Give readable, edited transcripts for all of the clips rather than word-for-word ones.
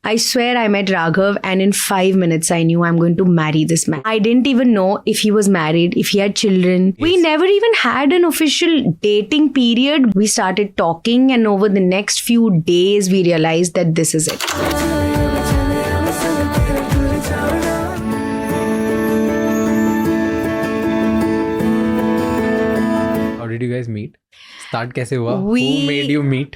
I swear I met Raghav and in 5 minutes I knew I'm going to marry this man. I didn't even know if he was married, if he had children. Yes. We never even had an official dating period. We started talking and over the next few days we realized that this is it. How did you guys meet? Start कैसे हुआ? Who made you meet?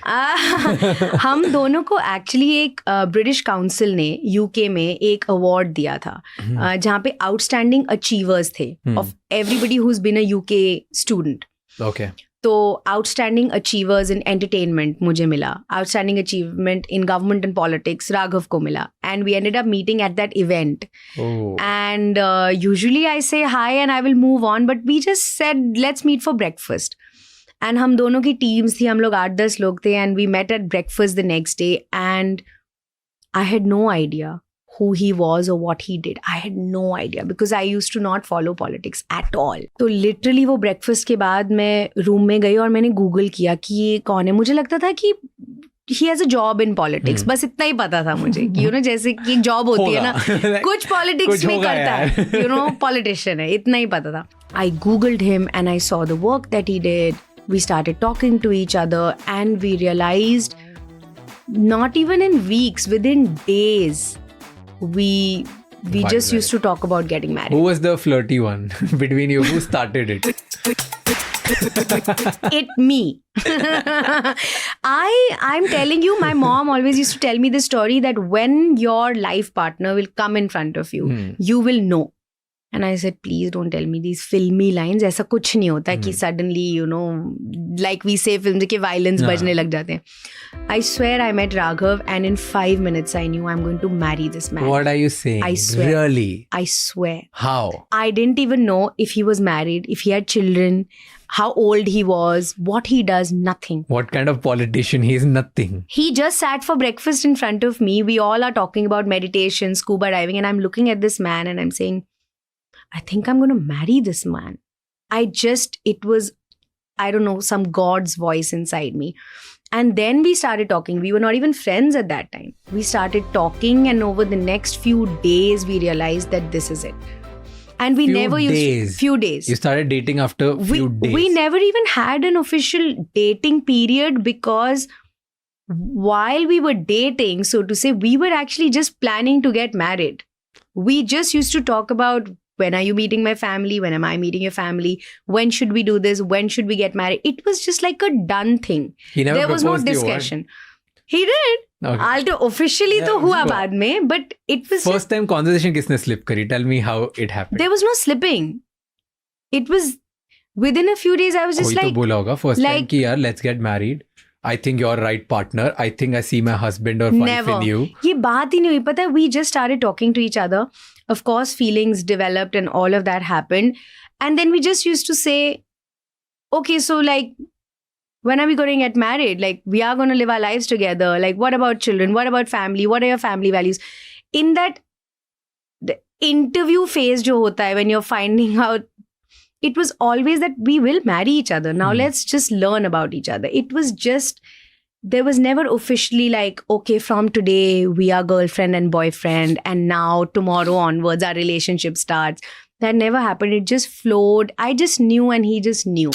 हम दोनों को actually एक British council ने UK में एक award दिया था जहाँ पे आउटस्टैंडिंग अचीवर्स थे of everybody who has been a UK student. Okay. तो आउटस्टैंडिंग अचीवर्स इन एंटरटेनमेंट मुझे मिला, outstanding achievement in government and politics Raghav को मिला, and we ended up meeting at that event. And usually I say hi and I will move on, but we just said let's meet for breakfast. And हम दोनों की teams थी, हम लोग 8-10 लोग थे, and we met at breakfast the next day, and I had no idea who he was or what he did. I had no idea because I used to not follow politics at all. तो literally वो breakfast के बाद मैं room में गई और मैंने Google किया कि ये कौन है. मुझे लगता था कि he has a job in politics. बस इतना ही पता था मुझे कि you know जैसे कि एक जॉब होती है ना कुछ politics में करता है, you know politician है, इतना ही पता था. I googled him and I saw the work that he did. We started talking to each other and we realized not even in weeks, within days, we just used to talk about getting married. Who was the flirty one between you? Who started it? It me. I'm telling you, my mom always used to tell me this story that when your life partner will come in front of you, you will know. And I said, please don't tell me these filmy lines. ऐसा कुछ नहीं होता कि suddenly, you know, like we say films के violence बजने लग जाते हैं. I swear I met Raghav and in 5 minutes I knew I'm going to marry this man. What are you saying? I swear. Really? I swear. How? I didn't even know if he was married, if he had children, how old he was, what he does, nothing. What kind of politician? He is nothing. He just sat for breakfast in front of me. We all are talking about meditation, scuba diving, and I'm looking at this man and I'm saying, I think I'm going to marry this man. It was, I don't know, some God's voice inside me. And then we started talking. We were not even friends at that time. We started talking and over the next few days, we realized that this is it. And we few days. You started dating after few days. We never even had an official dating period because while we were dating, so to say, we were actually just planning to get married. We just used to talk about, when are you meeting my family? When am I meeting your family? When should we do this? When should we get married? It was just like a done thing. There was no discussion. He did. Okay. Officially तो हुआ बाद में, but it was first time conversation किसने slip करी? Tell me how it happened. There was no slipping. It was within a few days. I was just कोई like, तो बोला होगा first time कि यार let's get married. I think you're right partner. I think I see my husband or wife in you. ये बात ही नहीं हुई, पता है. We just started talking to each other. Of course, feelings developed and all of that happened. And then we just used to say, okay, so like, when are we going to get married? Like, we are going to live our lives together. Like, what about children? What about family? What are your family values? In that the interview phase jo hota hai, when you're finding out, it was always that we will marry each other. Now let's just learn about each other. It was just, there was never officially like, okay, from today we are girlfriend and boyfriend and now tomorrow onwards our relationship starts. That never happened. It just flowed. I just knew and he just knew.